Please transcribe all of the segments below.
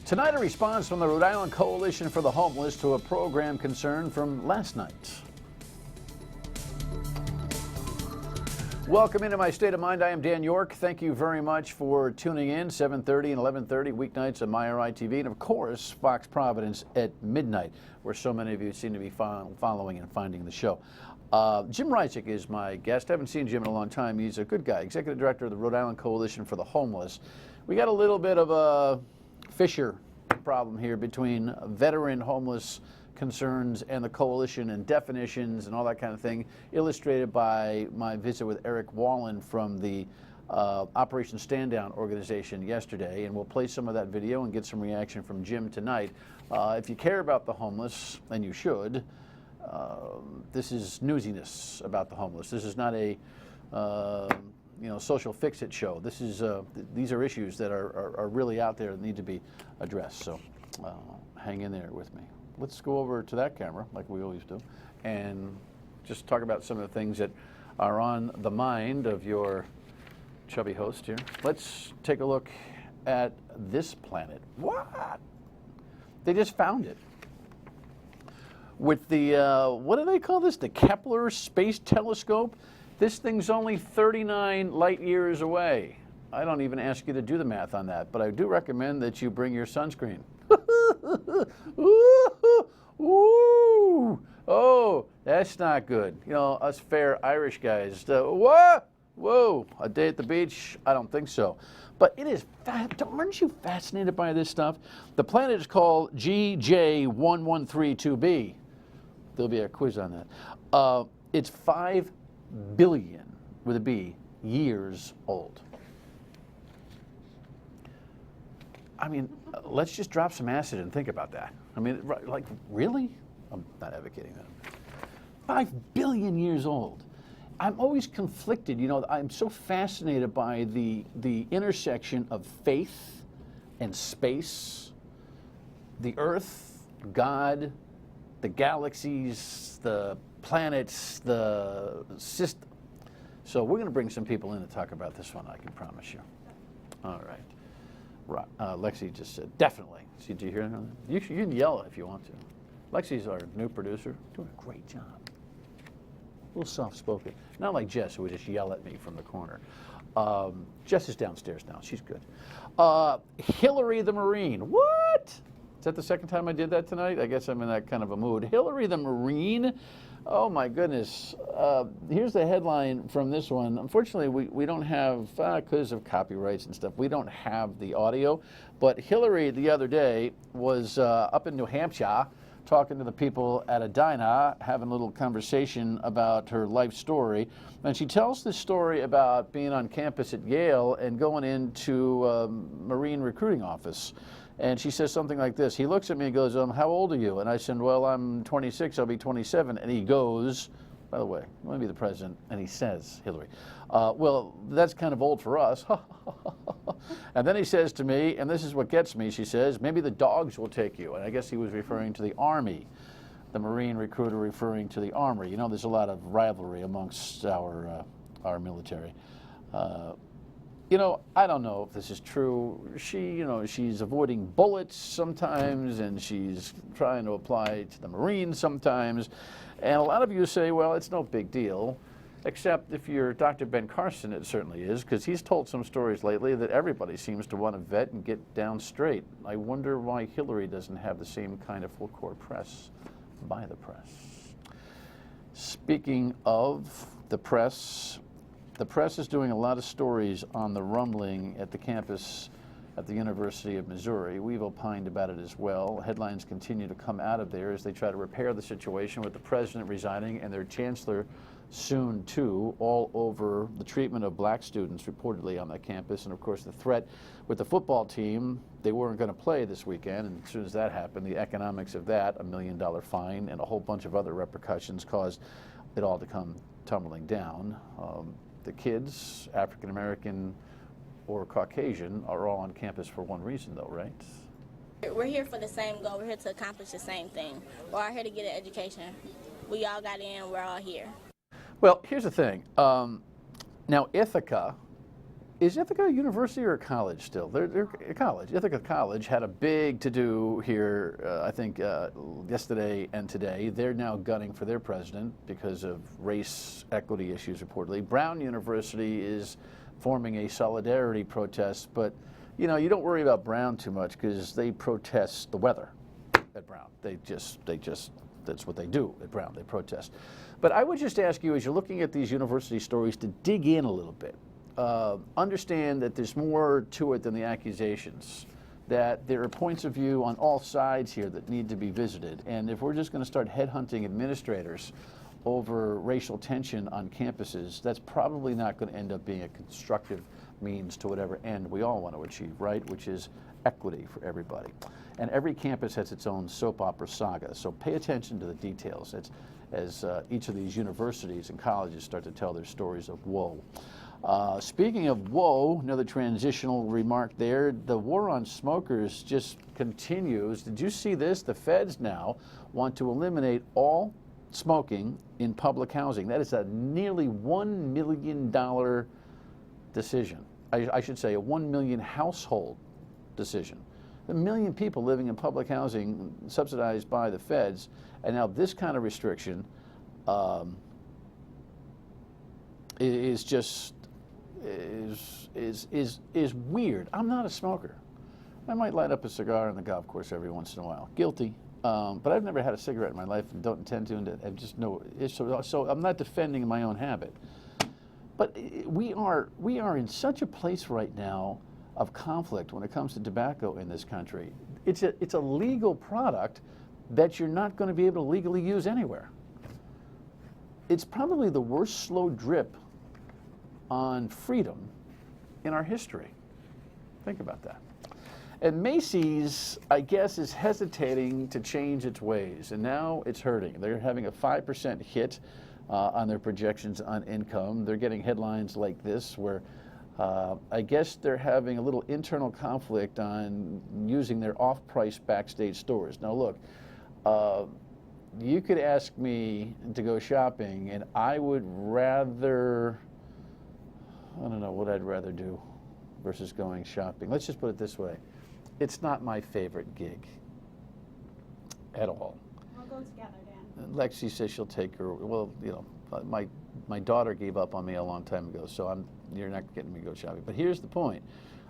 Tonight, a response from the Rhode Island Coalition for the Homeless to a program concern from last night. Welcome into my state of mind. I am Dan York. Thank you very much for tuning in 7:30 and 11:30 weeknights on MyRI TV, and of course Fox Providence at midnight, where so many of you seem to be following and finding the show. Jim Ryczek is my guest. I haven't seen Jim in a long time. He's a good guy, executive director of the Rhode Island Coalition for the Homeless. We got a little bit of a fissure problem here between veteran homeless concerns and the coalition and definitions and all that kind of thing, illustrated by my visit with Eric Wallen from the Operation Stand Down organization yesterday, and we'll play some of that video and get some reaction from Jim tonight. If you care about the homeless, and you should, this is newsiness about the homeless. This is not a social fix-it show. This is these are issues that are really out there that need to be addressed. So hang in there with me. Let's go over to that camera, like we always do, and just talk about some of the things that are on the mind of your chubby host here. Let's take a look at this planet. What? They just found it. With the, what do they call this? The Kepler Space Telescope? This thing's only 39 light years away. I don't even ask you to do the math on that, but I do recommend that you bring your sunscreen. Ooh. Oh, that's not good. You know, us fair Irish guys. What? Whoa, a day at the beach? I don't think so. But it is, aren't you fascinated by this stuff? The planet is called GJ1132b. There'll be a quiz on that. It's 5 billion, with a B, years old. I mean, let's just drop some acid and think about that. I mean, like, really? I'm not advocating that. 5 billion years old. I'm always conflicted. You know, I'm so fascinated by the intersection of faith and space, the Earth, God, the galaxies, the planets, the system. So we're going to bring some people in to talk about this one, I can promise you. All right. Right. Lexi just said, definitely. Did you hear that? You can yell if you want to. Lexi's our new producer, doing a great job. A little soft-spoken. Not like Jess, who would just yell at me from the corner. Jess is downstairs now. She's good. Hillary the Marine. What? Is that the second time I did that tonight? I guess I'm in that kind of a mood. Hillary the Marine. Oh, my goodness. Here's the headline from this one. Unfortunately, we don't have, because of copyrights and stuff, we don't have the audio. But Hillary the other day was up in New Hampshire talking to the people at a diner, having a little conversation about her life story. And she tells this story about being on campus at Yale and going into a Marine recruiting office. And she says something like this. He looks at me and goes, how old are you? And I said, well, I'm 26, I'll be 27. And he goes, by the way, you want to be the president? And he says, Hillary, well, that's kind of old for us. And then he says to me, and this is what gets me, she says, maybe the dogs will take you. And I guess he was referring to the Army, the Marine recruiter referring to the Army. You know, there's a lot of rivalry amongst our military. You know, I don't know if this is true. She's avoiding bullets sometimes, and she's trying to apply to the Marines sometimes. And a lot of you say, well, it's no big deal, except if you're Dr. Ben Carson, it certainly is, because he's told some stories lately that everybody seems to want to vet and get down straight. I wonder why Hillary doesn't have the same kind of full-court press by the press. Speaking of the press is doing a lot of stories on the rumbling at the campus at the University of Missouri. We've opined about it as well. Headlines continue to come out of there as they try to repair the situation with the president resigning and their chancellor soon too, all over the treatment of black students reportedly on that campus, and of course the threat with the football team. They weren't going to play this weekend, and as soon as that happened, the economics of that, $1 million fine and a whole bunch of other repercussions, caused it all to come tumbling down. The kids, African American or Caucasian, are all on campus for one reason though, right? We're here for the same goal. We're here to accomplish the same thing. We're all here to get an education. We all got in, we're all here. Well, here's the thing. Now, Ithaca Is Ithaca a university or a college still? They're a college. Ithaca College had a big to-do here, I think, yesterday and today. They're now gunning for their president because of race equity issues, reportedly. Brown University is forming a solidarity protest, but, you know, you don't worry about Brown too much because they protest the weather at Brown. They just, that's what they do at Brown. They protest. But I would just ask you, as you're looking at these university stories, to dig in a little bit. Understand that there's more to it than the accusations, that there are points of view on all sides here that need to be visited. And if we're just going to start headhunting administrators over racial tension on campuses, that's probably not going to end up being a constructive means to whatever end we all want to achieve, right? Which is equity for everybody. And every campus has its own soap opera saga, so pay attention to the details as each of these universities and colleges start to tell their stories of woe. Speaking of woe, another transitional remark there, the war on smokers just continues. Did you see this? The feds now want to eliminate all smoking in public housing. That is a nearly $1 million decision. I should say a 1 million household decision. A million people living in public housing subsidized by the feds, and now this kind of restriction is weird. I'm not a smoker. I might light up a cigar on the golf course every once in a while. Guilty. But I've never had a cigarette in my life and don't intend to, and I just know so I'm not defending my own habit. But we are in such a place right now of conflict when it comes to tobacco in this country. It's a legal product that you're not going to be able to legally use anywhere. It's probably the worst slow drip on freedom in our history. Think about that. And Macy's, I guess, is hesitating to change its ways, and now it's hurting. They're having a 5% hit on their projections on income. They're getting headlines like this where I guess they're having a little internal conflict on using their off-price backstage stores. Now look, you could ask me to go shopping, and I would rather, I don't know what I'd rather do versus going shopping. Let's just put it this way. It's not my favorite gig at all. We'll go together, Dan. Lexi says she'll take her. Well, you know, my daughter gave up on me a long time ago, so you're not getting me to go shopping. But here's the point.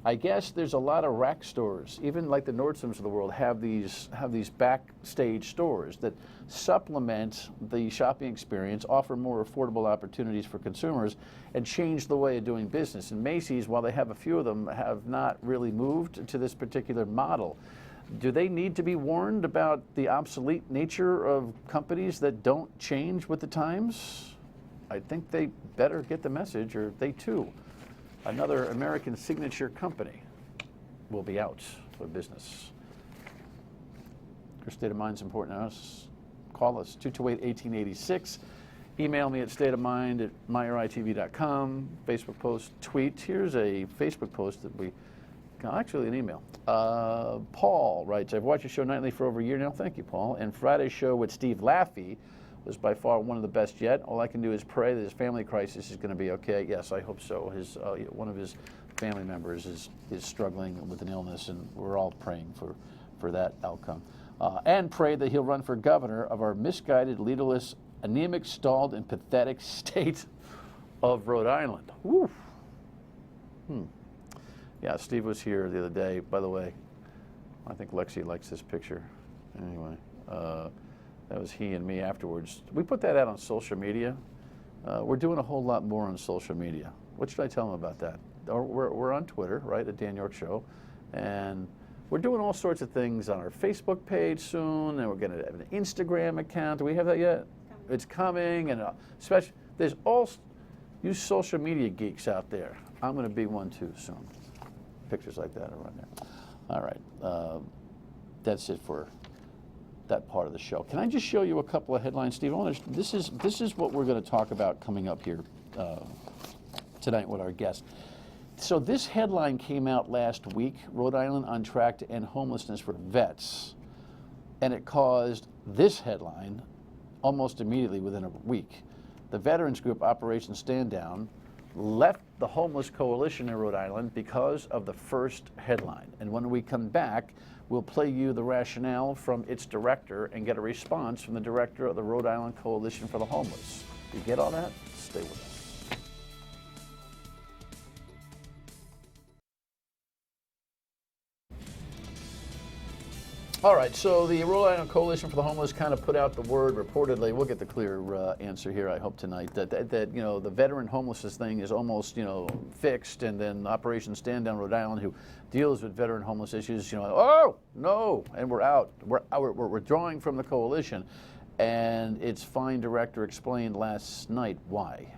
I guess there's a lot of rack stores, even like the Nordstroms of the world, have these backstage stores that supplement the shopping experience, offer more affordable opportunities for consumers, and change the way of doing business. And Macy's, while they have a few of them, have not really moved to this particular model. Do they need to be warned about the obsolete nature of companies that don't change with the times? I think they better get the message, or they too, another American signature company, will be out of business. Your state of mind is important to us. Call us, 228-1886. Email me at stateofmind@myeritv.com. Facebook post, tweet. Here's a Facebook post that actually an email. Paul writes, I've watched your show nightly for over a year now. Thank you, Paul. And Friday's show with Steve Laffey was by far one of the best yet. All I can do is pray that his family crisis is going to be okay. Yes, I hope so. One of his family members is struggling with an illness, and we're all praying for that outcome. And pray that he'll run for governor of our misguided, leaderless, anemic, stalled, and pathetic state of Rhode Island. Woo. Yeah, Steve was here the other day. By the way, I think Lexi likes this picture. Anyway, that was he and me afterwards. We put that out on social media. We're doing a whole lot more on social media. What should I tell them about that? We're on Twitter, right, at Dan York Show. And we're doing all sorts of things on our Facebook page soon, and we're going to have an Instagram account. Do we have that yet? It's coming. And especially, there's all you social media geeks out there. I'm going to be one too soon. Pictures like that are on there. All right. That's it for that part of the show. Can I just show you a couple of headlines, Steve? This is what we're going to talk about coming up here tonight with our guest. So this headline came out last week, Rhode Island on track to end homelessness for vets. And it caused this headline almost immediately within a week. The veterans group Operation Stand Down left the Homeless Coalition in Rhode Island because of the first headline. And when we come back, we'll play you the rationale from its director and get a response from the director of the Rhode Island Coalition for the Homeless. You get all that? Stay with us. All right, so the Rhode Island Coalition for the Homeless kind of put out the word reportedly. We'll get the clear answer here, I hope, tonight. That you know, the veteran homelessness thing is almost, you know, fixed, and then Operation Stand Down Rhode Island, who deals with veteran homeless issues, you know, oh no, and we're out. We're withdrawing from the coalition, and its fine director explained last night why.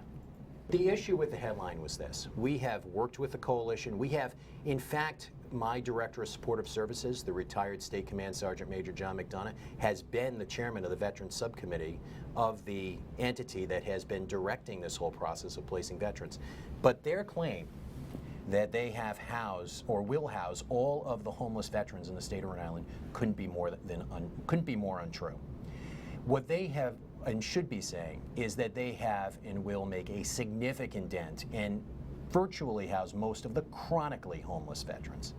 The issue with the headline was this. We have worked with the coalition. We have, in fact, my director of supportive services, the retired State Command Sergeant Major John McDonough, has been the chairman of the Veterans Subcommittee of the entity that has been directing this whole process of placing veterans. But their claim that they have housed or will house all of the homeless veterans in the state of Rhode Island couldn't be more untrue. What they have and should be saying is that they have and will make a significant dent and virtually house most of the chronically homeless veterans.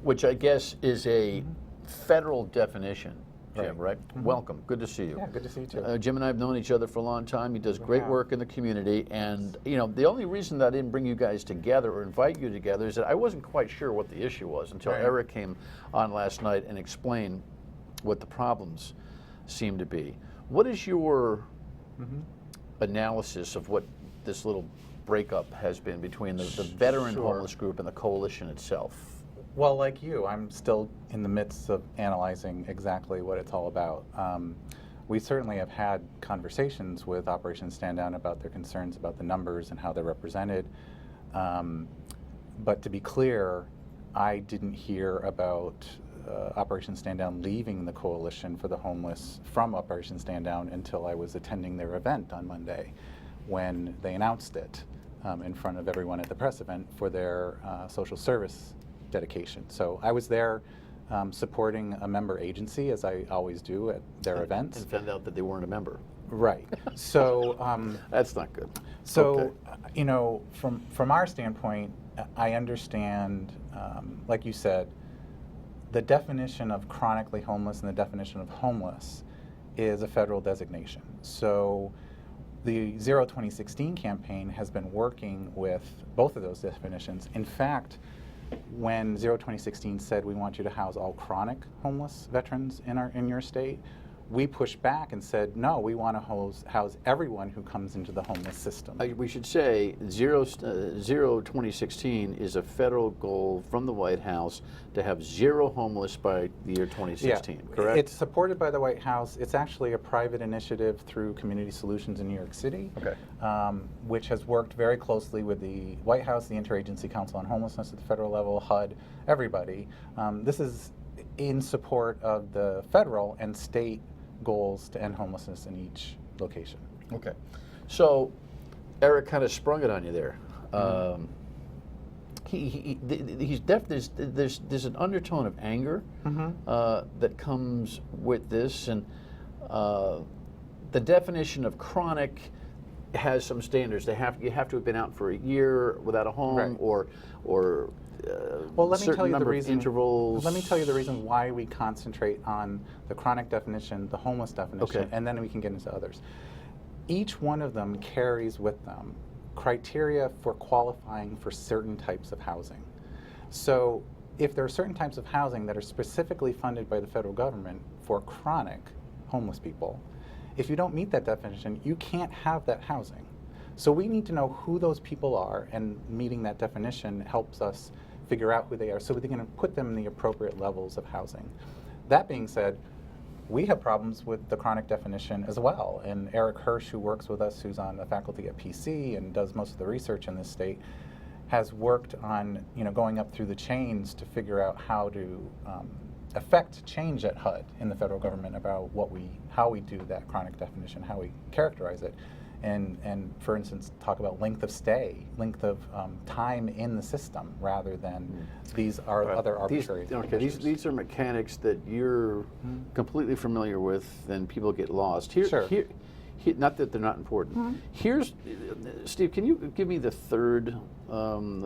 Which I guess is a federal definition, Jim, right? Mm-hmm. Welcome. Good to see you. Yeah, good to see you too. Jim and I have known each other for a long time. He does great work in the community. And, you know, the only reason that I didn't bring you guys together or invite you together is that I wasn't quite sure what the issue was until Eric came on last night and explained what the problems seem to be. What is your analysis of what this little breakup has been between the veteran homeless group and the coalition itself? Well, like you, I'm still in the midst of analyzing exactly what it's all about. We certainly have had conversations with Operation Stand Down about their concerns about the numbers and how they're represented. But to be clear, I didn't hear about Operation Stand Down leaving the coalition for the homeless from Operation Stand Down until I was attending their event on Monday, when they announced it in front of everyone at the press event for their social service dedication. So I was there supporting a member agency, as I always do at their events. And found out that they weren't a member. Right. So that's not good. So Okay. you know, from our standpoint, I understand, like you said, the definition of chronically homeless and the definition of homeless is a federal designation. So the Zero 2016 campaign has been working with both of those definitions. In fact, when Zero 2016 said we want you to house all chronic homeless veterans in your state, we pushed back and said, no, we want to house everyone who comes into the homeless system. We should say Zero 2016 is a federal goal from the White House to have zero homeless by the year 2016, correct? It's supported by the White House. It's actually a private initiative through Community Solutions in New York City, Okay. Which has worked very closely with the White House, the Interagency Council on Homelessness at the federal level, HUD, everybody. This is in support of the federal and state goals to end homelessness in each location. Okay. So Eric kind of sprung it on you there. There's an undertone of anger that comes with this, and the definition of chronic has some standards. You have to have been out for a year without a home, Right. or Well, let me certain tell you the number of reason. intervals. Let me tell you the reason why we concentrate on the chronic definition, the homeless definition, Okay. and then we can get into others. Each one of them carries with them criteria for qualifying for certain types of housing. So if there are certain types of housing that are specifically funded by the federal government for chronic homeless people, if you don't meet that definition, you can't have that housing. So we need to know who those people are, and meeting that definition helps us figure out who they are so we can put them in the appropriate levels of housing. That being said, we have problems with the chronic definition as well. And Eric Hirsch, who works with us, who's on the faculty at PC and does most of the research in this state, has worked on going up through the chains to figure out how to affect change at HUD in the federal government about how we do that chronic definition, how we characterize it. And for instance, talk about length of stay, length of time in the system, rather than these are other arbitrary measures. These are mechanics that you're completely familiar with, and people get lost. Sure. not that they're not important. Here's, Steve, can you give me the third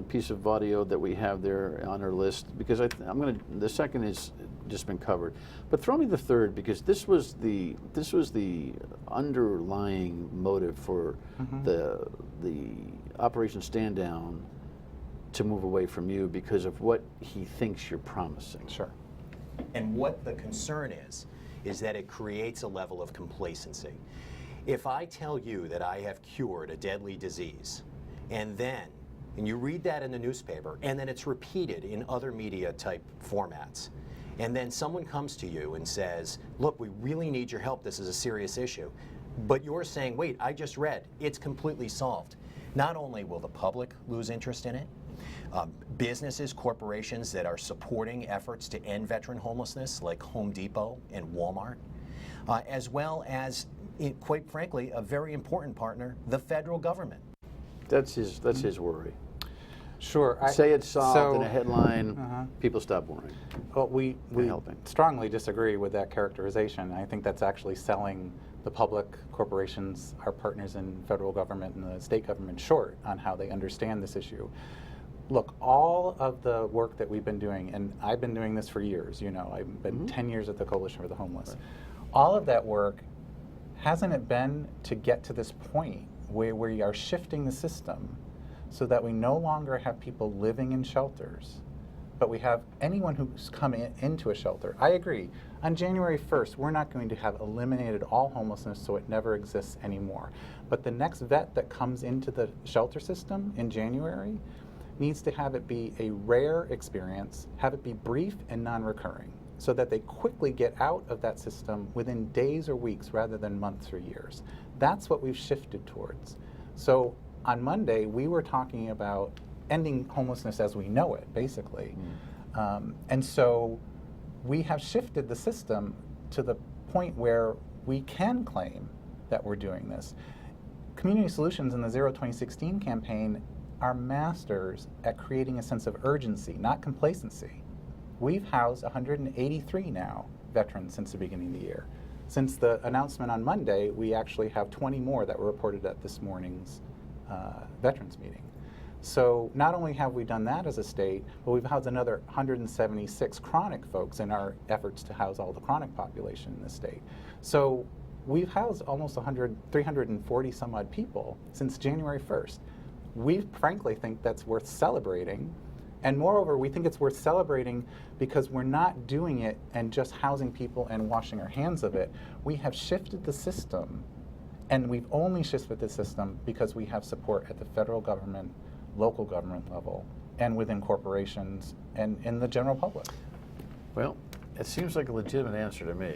piece of audio that we have there on our list? Because the second is just been covered, but throw me the third, because this was the underlying motive for the Operation Stand Down to move away from you, because of what he thinks you're promising. Sure. And what the concern is that it creates a level of complacency. If I tell you that I have cured a deadly disease, and you read that in the newspaper, and then it's repeated in other media type formats, and then someone comes to you and says, look, we really need your help, this is a serious issue, but you're saying, wait, I just read, it's completely solved. Not only will the public lose interest in it, businesses, corporations that are supporting efforts to end veteran homelessness, like Home Depot and Walmart, as well as, quite frankly, a very important partner, the federal government. That's his worry. Sure. Say it's solved in a headline, people stop worrying. Well, we helping. strongly disagree with that characterization. I think that's actually selling the public, corporations, our partners in federal government and the state government short on how they understand this issue. Look, all of the work that we've been doing, and I've been doing this for years, you know, I've been 10 years at the Coalition for the Homeless. Right. All of that work, hasn't it been to get to this point where we are shifting the system so that we no longer have people living in shelters, but we have anyone who's come into a shelter? I agree. On January 1st, we're not going to have eliminated all homelessness so it never exists anymore. But the next vet that comes into the shelter system in January needs to have it be a rare experience, have it be brief and non-recurring, so that they quickly get out of that system within days or weeks rather than months or years. That's what we've shifted towards. So on Monday, we were talking about ending homelessness as we know it, basically. And so we have shifted the system to the point where we can claim that we're doing this. Community Solutions in the Zero 2016 campaign are masters at creating a sense of urgency, not complacency. We've housed 183 now veterans since the beginning of the year. Since the announcement on Monday, we actually have 20 more that were reported at this morning's veterans meeting. So not only have we done that as a state, but we've housed another 176 chronic folks in our efforts to house all the chronic population in the state. So we've housed almost 340 some odd people since January 1st. We frankly think that's worth celebrating. And moreover, we think it's worth celebrating because we're not doing it and just housing people and washing our hands of it. We have shifted the system, and we've only shifted the system because we have support at the federal government, local government level, and within corporations and in the general public. Well, it seems like a legitimate answer to me.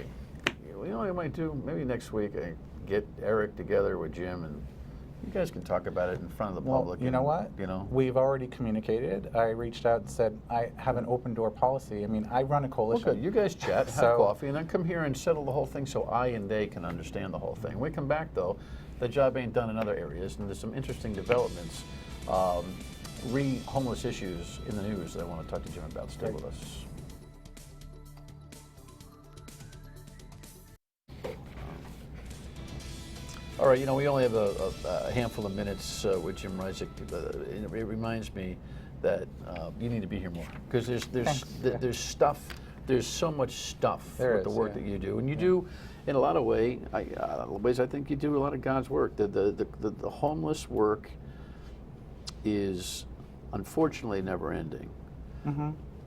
You know what I might do? Maybe next week I get Eric together with Jim, and you guys can talk about it in front of the public. You know what? You know, we've already communicated. I reached out and said I have an open door policy. I mean, I run a coalition. Okay, you guys chat, have coffee, and then come here and settle the whole thing so I and they can understand the whole thing. When we come back, though, the job ain't done in other areas, and there's some interesting developments, homeless issues in the news that I want to talk to Jim about. Stay with us. All right, you know, we only have a handful of minutes with Jim Ryczek. It reminds me that you need to be here more, because there's stuff, there's so much stuff with the work that you do, and you do in a lot of ways. I think you do a lot of God's work. The homeless work is unfortunately never ending.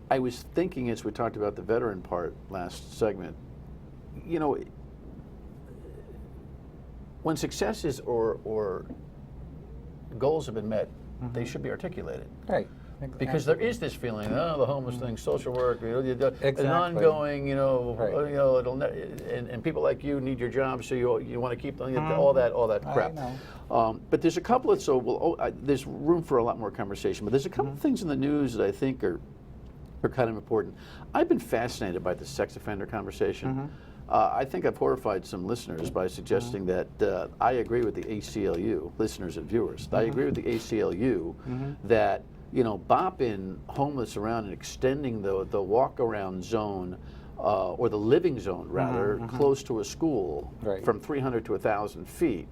I was thinking as we talked about the veteran part last segment, you know, when successes or goals have been met, they should be articulated. Right. Because there is this feeling, oh, the homeless thing, social work, Exactly. an ongoing, you know, Right. you know, and people like you need your job, so you want to keep all that crap. I know. But there's a couple of there's room for a lot more conversation. But there's a couple of things in the news that I think are kind of important. I've been fascinated by the sex offender conversation. I think I've horrified some listeners by suggesting that I agree with the ACLU, listeners and viewers. I agree with the ACLU that, you know, bopping homeless around and extending the walk-around zone or the living zone rather, close to a school Right. from 300 to 1,000 feet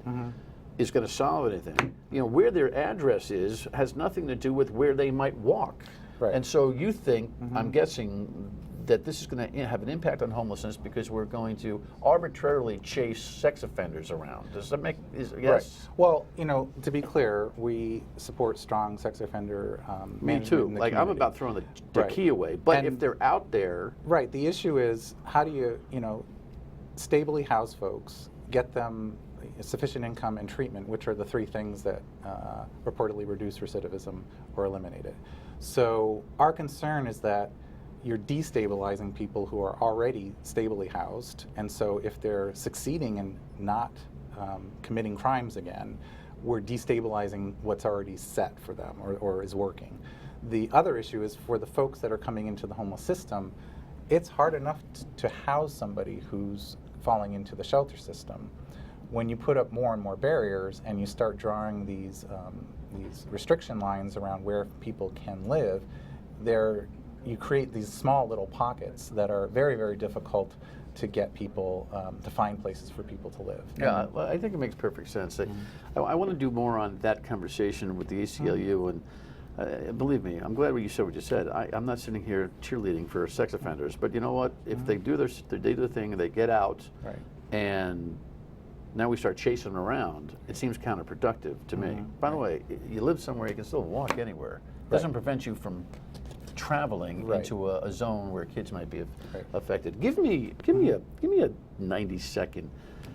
is going to solve anything. You know, where their address is has nothing to do with where they might walk. Right. And so you think, I'm guessing, that this is going to have an impact on homelessness because we're going to arbitrarily chase sex offenders around. Does that make, yes? Right. Well, you know, to be clear, we support strong sex offender Me management too. in the Like, I'm community. about throwing the Right. key away. But And- if they're out there, Right. The issue is how do you, you know, stably house folks, get them sufficient income and treatment, which are the three things that reportedly reduce recidivism or eliminate it. So our concern is that you're destabilizing people who are already stably housed, and so if they're succeeding in not committing crimes again, we're destabilizing what's already set for them or is working. The other issue is for the folks that are coming into the homeless system, it's hard enough to house somebody who's falling into the shelter system. When you put up more and more barriers and you start drawing these restriction lines around where people can live, you create these small little pockets that are very, very difficult to get people to find places for people to live. yeah, well, I think it makes perfect sense. I want to do more on that conversation with the ACLU, and believe me, I'm glad you said what you said. I'm not sitting here cheerleading for sex offenders, but you know what? If they do their thing and they get out, Right. and now we start chasing them around, it seems counterproductive to me. By the way, you live somewhere, you can still walk anywhere. It doesn't prevent you from traveling Right. into a zone where kids might be Right. affected. Give me a 90-second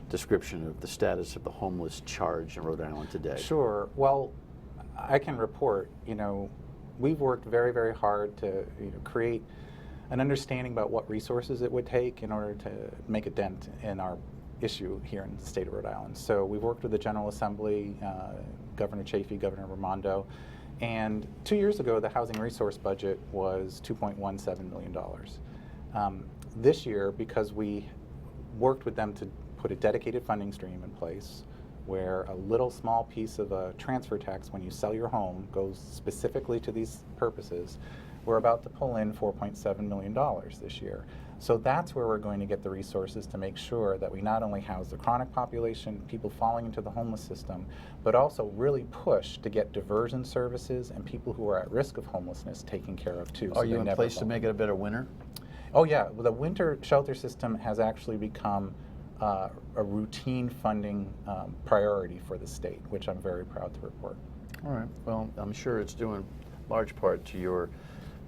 description of the status of the homeless charge in Rhode Island today. Sure. Well, I can report, you know, we've worked very, very hard to create an understanding about what resources it would take in order to make a dent in our issue here in the state of Rhode Island. So we've worked with the General Assembly, Governor Chafee, Governor Raimondo, and 2 years ago the housing resource budget was $2.17 million. This year, because we worked with them to put a dedicated funding stream in place where a little small piece of a transfer tax when you sell your home goes specifically to these purposes, we're about to pull in $4.7 million this year. So that's where we're going to get the resources to make sure that we not only house the chronic population, people falling into the homeless system, but also really push to get diversion services and people who are at risk of homelessness taken care of too. Are you in place to make it a better winter? Oh yeah, well, the winter shelter system has actually become a routine funding priority for the state, which I'm very proud to report. All right. Well, I'm sure it's due in large part to your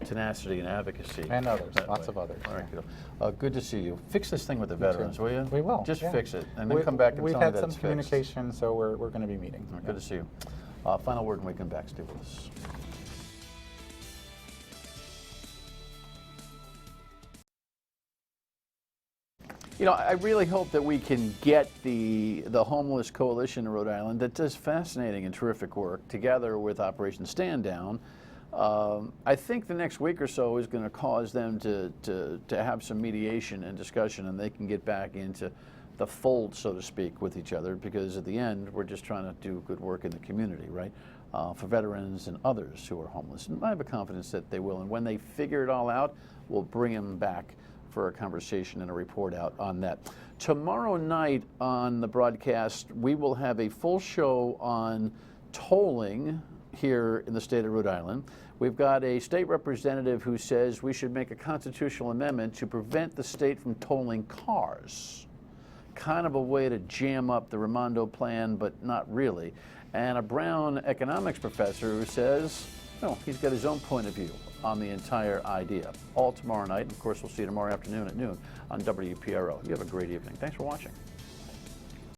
tenacity and advocacy. And others, that lots way. of others. All right, Yeah. good. Good to see you. Fix this thing with the veterans, will you? We will. Just yeah. fix it, and then come back and we've tell me had that some it's fixed. communication, so we're going to be meeting. All right, good to see you. Final word when we come back. Stay with us. You know, I really hope that we can get the Homeless Coalition in Rhode Island that does fascinating and terrific work together with Operation Stand Down. I think the next week or so is going to cause them to have some mediation and discussion, and they can get back into the fold, so to speak, with each other, because at the end, we're just trying to do good work in the community, right? For veterans and others who are homeless. And I have a confidence that they will. And when they figure it all out, we'll bring them back for a conversation and a report out on that. Tomorrow night on the broadcast, we will have a full show on tolling here in the state of Rhode Island. We've got a state representative who says we should make a constitutional amendment to prevent the state from tolling cars. Kind of a way to jam up the Raimondo plan, but not really. And a Brown economics professor who says, no, he's got his own point of view on the entire idea. All tomorrow night. And of course, we'll see you tomorrow afternoon at noon on WPRO. You have a great evening. Thanks for watching.